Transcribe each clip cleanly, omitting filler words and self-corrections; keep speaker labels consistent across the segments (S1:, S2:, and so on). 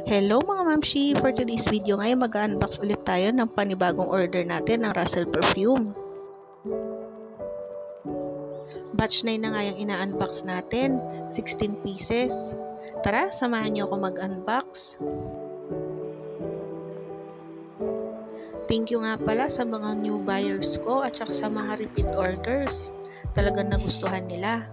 S1: Hello mga mamshi! For today's video ngayon mag-unbox ulit tayo ng panibagong order natin ng Russell Perfume. Batch 9 na nga yung ina-unbox natin, 16 pieces. Tara, samahan niyo ako mag-unbox. Thank you nga pala sa mga new buyers ko at saka sa mga repeat orders. Talagang nagustuhan nila.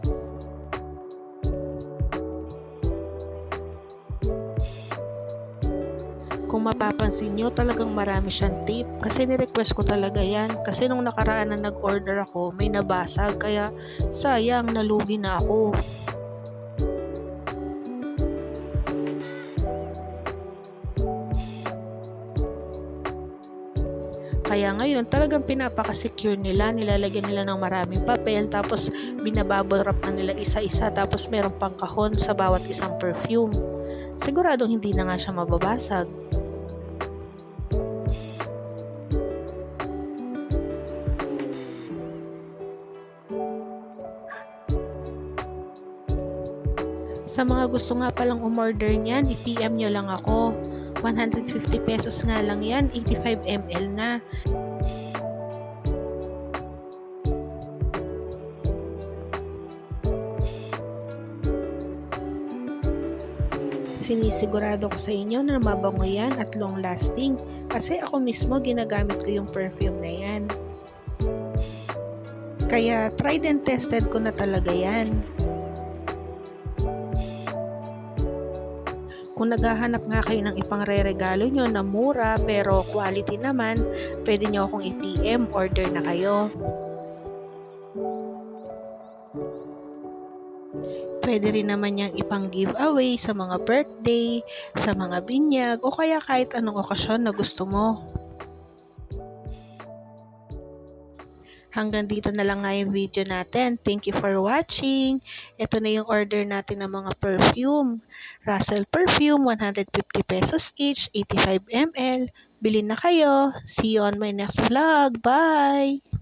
S1: Kung mapapansin nyo, talagang marami siyang tape. Kasi ni-request ko talaga yan. Kasi nung nakaraan na nag-order ako, may nabasag. Kaya sayang, nalugi na ako. Kaya ngayon, talagang pinapaka-secure nila. Nilalagyan nila ng maraming papel. Tapos binabubble wrap na nila isa-isa. Tapos meron pang kahon sa bawat isang perfume. Siguradong hindi na nga siya mababasag. Sa mga gusto nga palang umorder niyan, i-PM nyo lang ako. 150 pesos nga lang yan, 85 ml na. Sinisigurado ko sa inyo na mabango yan at long lasting. Kasi ako mismo ginagamit ko yung perfume na yan. Kaya tried and tested ko na talaga yan. Kung naghahanap nga kayo ng ipangre-regalo nyo na mura pero quality naman, pwede nyo akong i-PM, order na kayo. Pwede rin naman yang ipang giveaway sa mga birthday, sa mga binyag, o kaya kahit anong okasyon na gusto mo. Hanggang dito na lang nga yung video natin. Thank you for watching. Ito na yung order natin ng mga perfume. Russell Perfume, 150 pesos each, 85 ml. Bilhin na kayo. See you on my next vlog. Bye!